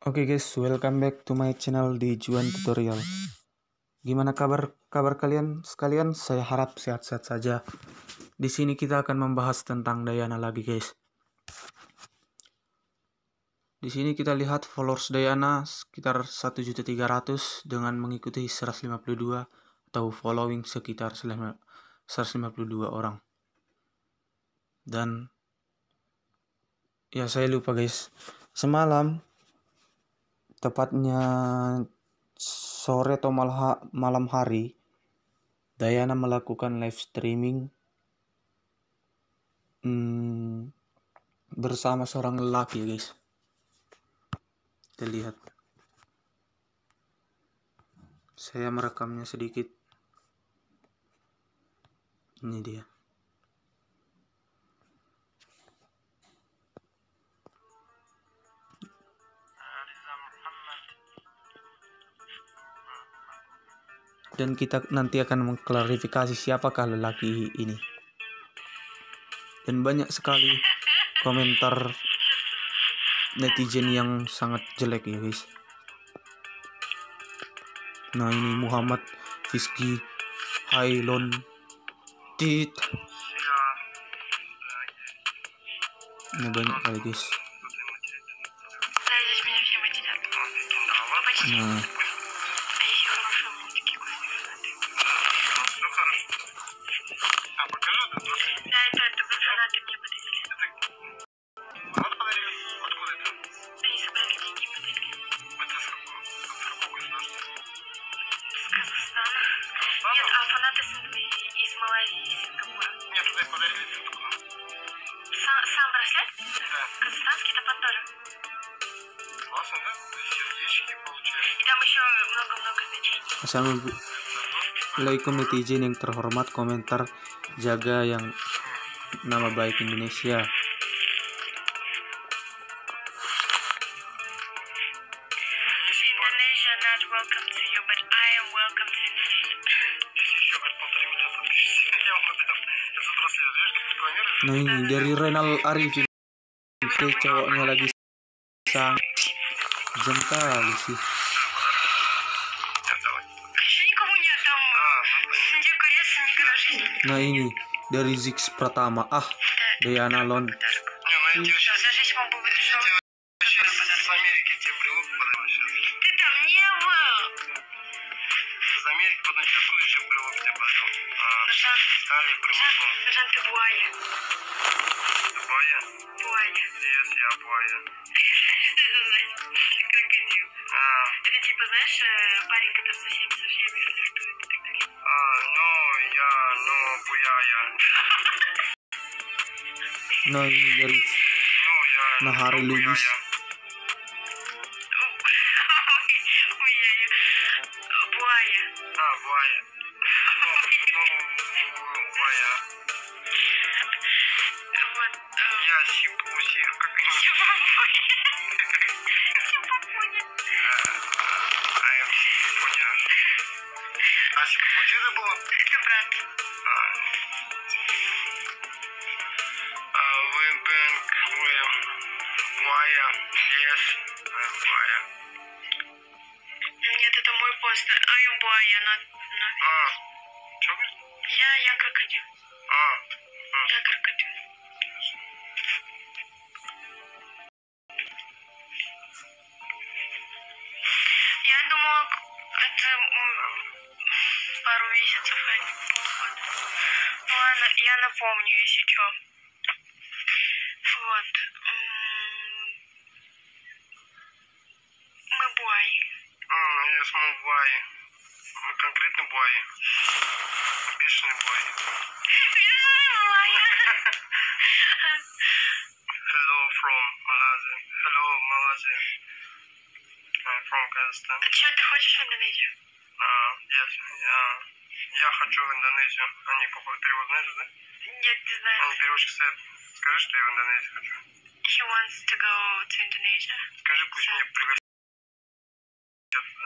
Oke guys, welcome back to my channel di Juan Tutorial. Gimana kabar kalian sekalian? Saya harap sehat-sehat saja. Di sini kita akan membahas tentang Diana lagi guys. Di sini kita lihat followers Diana sekitar 1.300.000 dengan mengikuti 152 atau following sekitar 152 orang. Dan ya saya lupa guys. Semalam tepatnya sore atau malam hari, Diana melakukan live streaming bersama seorang lelaki guys. Kita lihat. Saya merekamnya sedikit. Ini dia. Dan kita nanti akan mengklarifikasi siapakah lelaki ini. Dan banyak sekali komentar netizen yang sangat jelek ya guys. Nah ini Muhammad Fiski Hailon Tit. Ini banyak kali guys. Nah Нет, а фанаты из Малайзии и Сингапура. Нет, туда их подарили только. Сам браслет? Да. Казахстанский топор тоже. Классно, да? Сердечки получается. И там еще много-много значений. Assalamualaikum netizen yang terhormat, komentar jaga yang nama baik Indonesia. Indonesia not welcome to you, but I am welcome to Indonesia. Если еще хоть 1,5 миллиона подписчиков, я вам отдам. Я за браслет, знаешь, как рекламируешь? Nah ini dari Renal Arifin. Oke, cowoknya lagi sang jam kali sih. Еще никому не отдам. Где корейцы никогда в жизни. Nah ini dari Zix Pratama. Diana Lon. Не, ну я тебе сейчас... Зажечь вам бы решил. Сейчас с Америки тебе брелок подарю сейчас. Ты там не был. Из Америки потом сейчас куда-то брелок тебе подарю. Стали привозно. Жан, ты буая. Буая? Буая. Yes, я буая. Что это значит? Крокодил. Это типа, знаешь, парень, который со всеми флиртует и так далее. Буяя. Nah ini dari Nahari Lubis. Буая. Буая. Буая. Вот. Я Сипуси. Как Сипапуня. I am Сипуня. А Сипуня это было? Это брат. Буая. Yes. Буая. Нет, это мой пост. I am буая, not... Что говорит? Я крокодил. Я крокодил. Я думала, это пару месяцев, а не полгода. Ну ладно, я напомню, если что. Вот. Мы буай. Yes, мы буаи. Мы конкретно буаи. Бешеный буай. Hello from Malaysia. Hello, Malaysia. I'm from Kazakhstan. Что, ты хочешь в Индонезию? Yes. Я хочу в Индонезию. Они, походу, перевод знаешь, да? Нет, не знаю. Они переводчик стоят. Скажи, что я в Индонезию хочу. He wants to go to Indonesia. Скажи, пусть меня пригласят.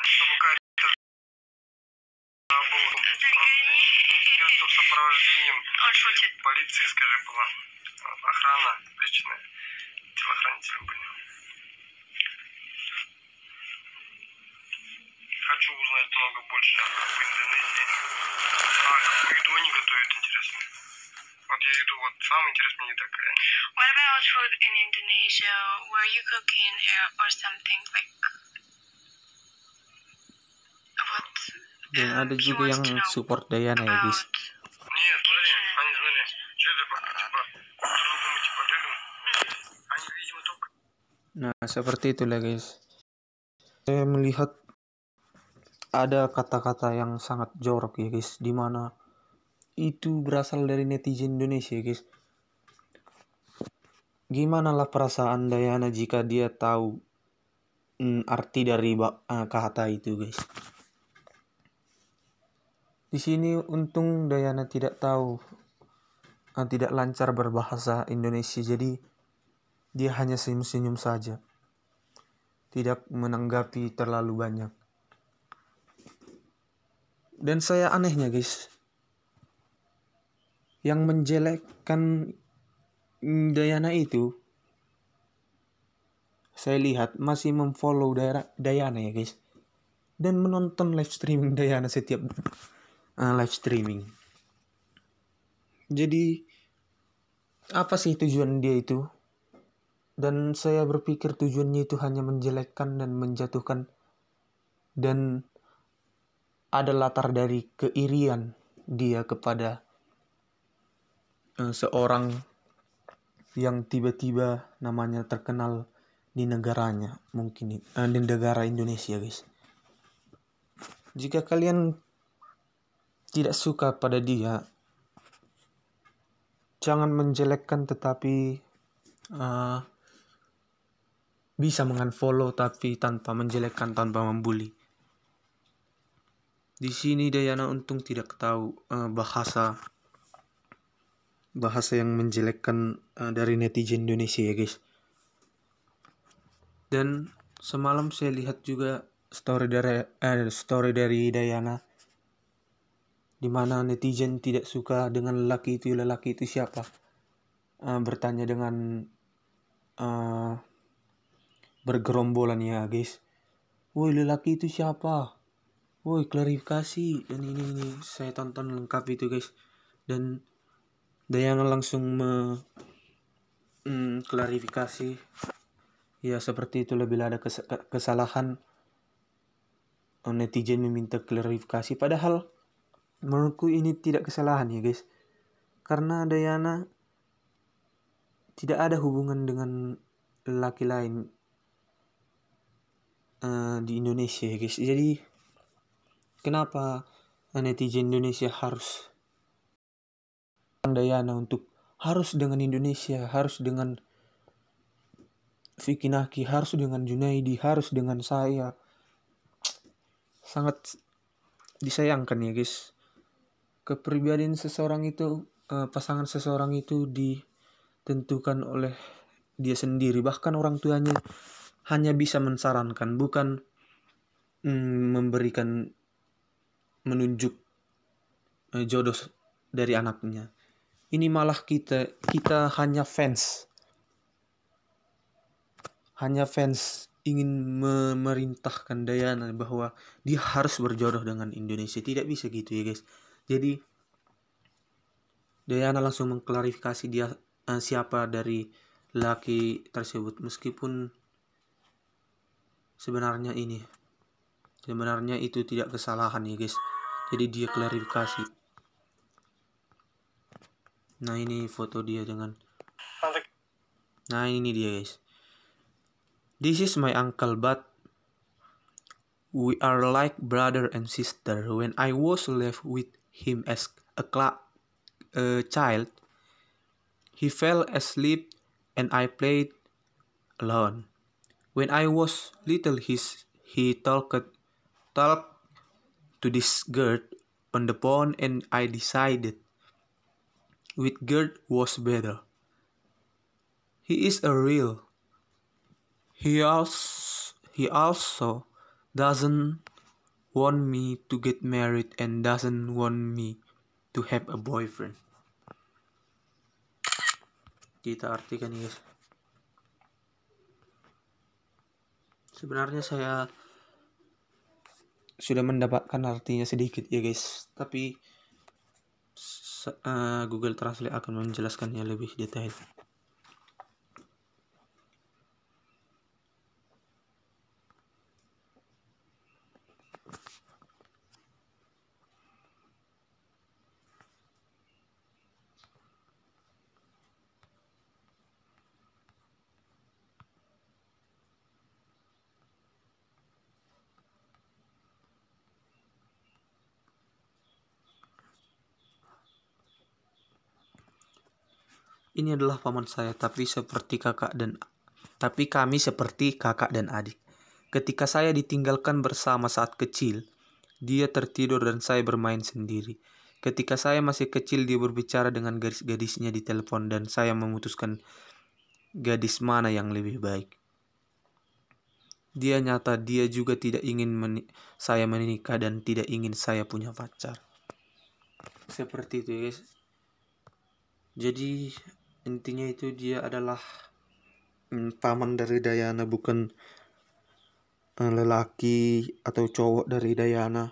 Чтобы карта был с сопровождением. Он шутит. Полиции, скажи, была. Охрана личная. Телохранители были. лучше в Индонезии. Какую еду они готовят, интересно? Вот я еду, вот самое интересное не такая. What about food in Indonesia? Were you cooking or something like what? Dan ada He juga wants yang to know support Dayana ya guys. Нет, смотри, они, смотри, что это, типа, трудно, типа, люди. Они, видимо, только... Nah seperti itulah guys. Saya melihat ada kata-kata yang sangat jorok ya guys, dimana itu berasal dari netizen Indonesia guys. Gimana lah perasaan Dayana jika dia tahu arti dari kata itu guys. Di sini untung Dayana tidak tahu, tidak lancar berbahasa Indonesia, jadi dia hanya senyum-senyum saja, tidak menanggapi terlalu banyak. Dan saya anehnya guys, yang menjelekkan Dayana itu, saya lihat masih memfollow Dayana ya guys, dan menonton live streaming Dayana setiap live streaming. Jadi apa sih tujuan dia itu? Dan saya berpikir tujuannya itu hanya menjelekkan dan menjatuhkan, dan ada latar dari keirian dia kepada seorang yang tiba-tiba namanya terkenal di negaranya, mungkin di negara Indonesia guys. Jika kalian tidak suka pada dia, jangan menjelekkan, tetapi bisa mengunfollow tapi tanpa menjelekkan, tanpa membuli. Di sini Dayana untung tidak tahu bahasa yang menjelekkan dari netizen Indonesia ya guys. Dan semalam saya lihat juga story dari Dayana, di mana netizen tidak suka dengan lelaki itu siapa? Bertanya dengan bergerombolan ya guys. Woi, lelaki itu siapa? Woi, klarifikasi. Dan ini saya tonton lengkap itu guys. Dan Dayana langsung klarifikasi. Ya seperti itulah, bila ada kesalahan netizen meminta klarifikasi. Padahal menurutku ini tidak kesalahan ya guys. Karena Dayana tidak ada hubungan dengan lelaki lain di Indonesia ya guys. Jadi kenapa netizen Indonesia harus Dayana untuk harus dengan Indonesia, harus dengan Vicky Naki, harus dengan Junaidi, harus dengan saya? Sangat disayangkan ya guys. Kepribadian seseorang itu, pasangan seseorang itu ditentukan oleh dia sendiri. Bahkan orang tuanya hanya bisa mensarankan, bukan menunjuk jodoh dari anaknya. Ini malah kita hanya fans ingin memerintahkan Dayana bahwa dia harus berjodoh dengan Indonesia. Tidak bisa gitu ya guys. Jadi Dayana langsung mengklarifikasi dia siapa dari laki tersebut, meskipun sebenarnya itu tidak kesalahan ya guys. Jadi dia klarifikasi. Nah ini foto dia dengan, nah ini dia guys. This is my uncle, but we are like brother and sister. When I was left with him as a child, he fell asleep and I played alone. When I was little, he talked to this girl on the phone, and I decided with girl was better. He is a real. He also doesn't want me to get married and doesn't want me to have a boyfriend. Kita artikan guys. Sebenarnya sudah mendapatkan artinya sedikit ya guys, tapi Google Translate akan menjelaskannya lebih detail. Ini adalah paman saya, tapi kami seperti kakak dan adik. Ketika saya ditinggalkan bersama saat kecil, dia tertidur dan saya bermain sendiri. Ketika saya masih kecil, dia berbicara dengan gadis-gadisnya di telepon dan saya memutuskan gadis mana yang lebih baik. Dia juga tidak ingin saya menikah dan tidak ingin saya punya pacar. Seperti itu guys. Jadi intinya itu dia adalah paman dari Diana, bukan lelaki atau cowok dari Diana.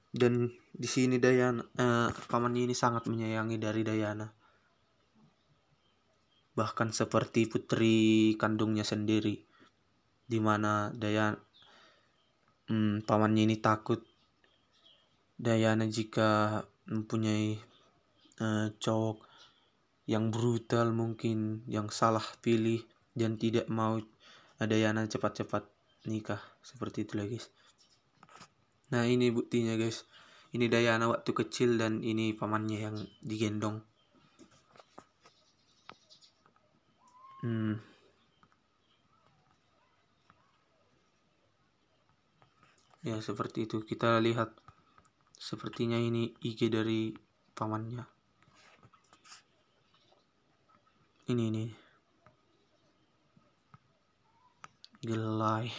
Dan di sini Diana, pamannya ini sangat menyayangi dari Diana, bahkan seperti putri kandungnya sendiri, dimana Diana, pamannya ini takut Diana jika mempunyai cowok yang brutal, mungkin yang salah pilih dan tidak mau Diana cepat-cepat nikah. Seperti itulah guys. Nah ini buktinya guys. Ini Diana waktu kecil dan ini pamannya yang digendong. Ya seperti itu. Kita lihat sepertinya ini IG dari pamannya. Ini gelai.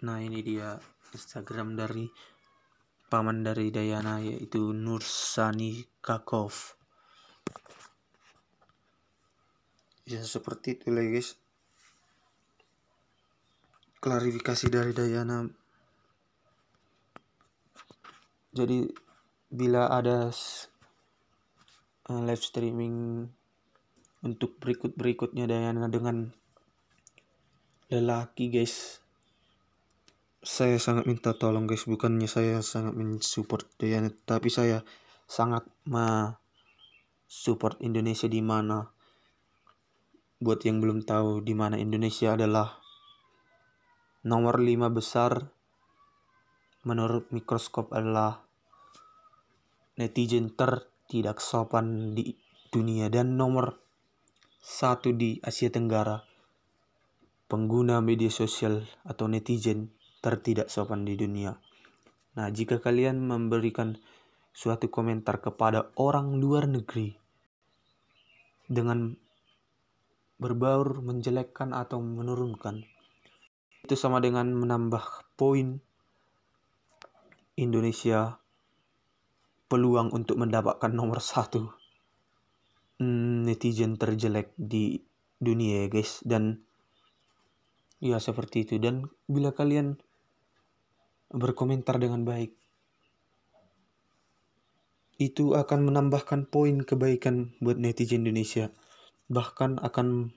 Nah ini dia Instagram dari paman dari Diana, yaitu Nursani Kakov. Ya seperti itu lah guys, klarifikasi dari Diana. Jadi bila ada live streaming untuk berikutnya Diana dengan lelaki guys, saya sangat minta tolong guys. Bukannya saya sangat mensupport Diana, tapi saya sangat support Indonesia. Di mana, buat yang belum tahu, di mana Indonesia adalah nomor 5 besar menurut mikroskop, adalah netizen tidak sopan di dunia, dan nomor 1 di Asia Tenggara pengguna media sosial atau netizen tidak sopan di dunia. Nah, jika kalian memberikan suatu komentar kepada orang luar negeri dengan berbaur menjelekkan atau menurunkan, itu sama dengan menambah poin Indonesia peluang untuk mendapatkan nomor 1 netizen terjelek di dunia ya guys. Dan ya seperti itu. Dan bila kalian berkomentar dengan baik, itu akan menambahkan poin kebaikan buat netizen Indonesia. Bahkan akan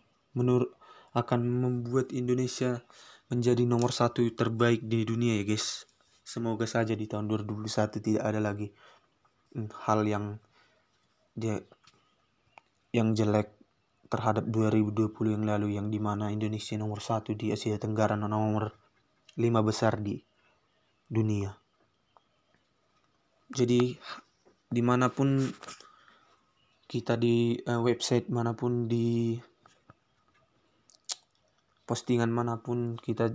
membuat Indonesia menjadi nomor 1 terbaik di dunia ya guys. Semoga saja di tahun 2021 tidak ada lagi hal yang jelek terhadap 2020 yang lalu, yang dimana Indonesia nomor 1 di Asia Tenggara, nomor 5 besar di dunia. Jadi dimanapun kita, di website manapun, di postingan manapun, kita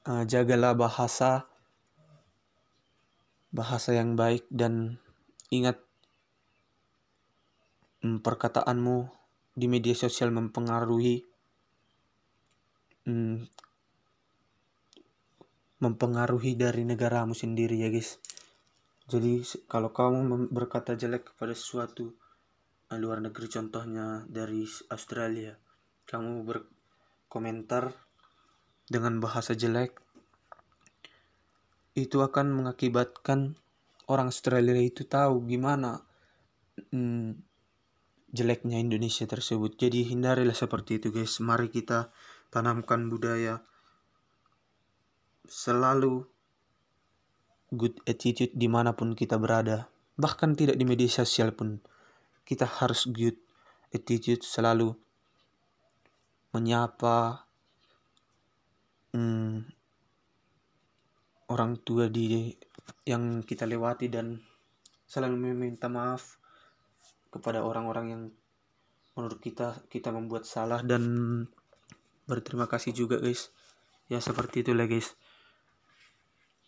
jagalah bahasa yang baik, dan ingat, perkataanmu di media sosial mempengaruhi dari negaramu sendiri ya guys. Jadi kalau kamu berkata jelek kepada sesuatu luar negeri, contohnya dari Australia, kamu berkomentar dengan bahasa jelek, itu akan mengakibatkan orang Australia itu tahu gimana jeleknya Indonesia tersebut. Jadi hindarilah seperti itu guys. Mari kita tanamkan budaya selalu good attitude dimanapun kita berada. Bahkan tidak di media sosial pun kita harus good attitude, selalu menyapa orang tua yang kita lewati, dan selalu meminta maaf kepada orang-orang yang menurut kita membuat salah, dan berterima kasih juga guys. Ya seperti itulah guys.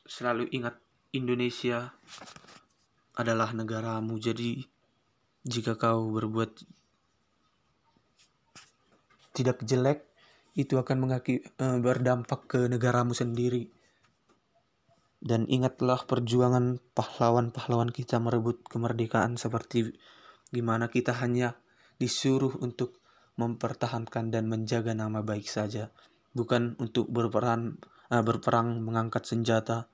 Selalu ingat Indonesia adalah negaramu. Jadi jika kau berbuat tidak jelek, itu akan berdampak ke negaramu sendiri. Dan ingatlah perjuangan pahlawan-pahlawan kita merebut kemerdekaan, seperti gimana kita hanya disuruh untuk mempertahankan dan menjaga nama baik saja, bukan untuk berperang mengangkat senjata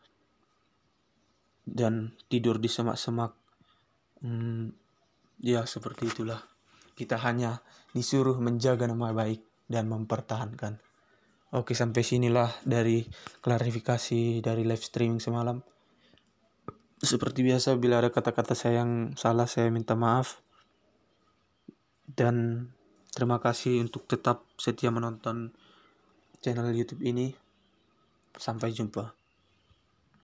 dan tidur di semak-semak. Ya seperti itulah, kita hanya disuruh menjaga nama baik dan mempertahankan. Oke, sampai sinilah dari klarifikasi dari live streaming semalam. Seperti biasa, bila ada kata-kata saya yang salah, saya minta maaf. Dan terima kasih untuk tetap setia menonton channel YouTube ini. Sampai jumpa.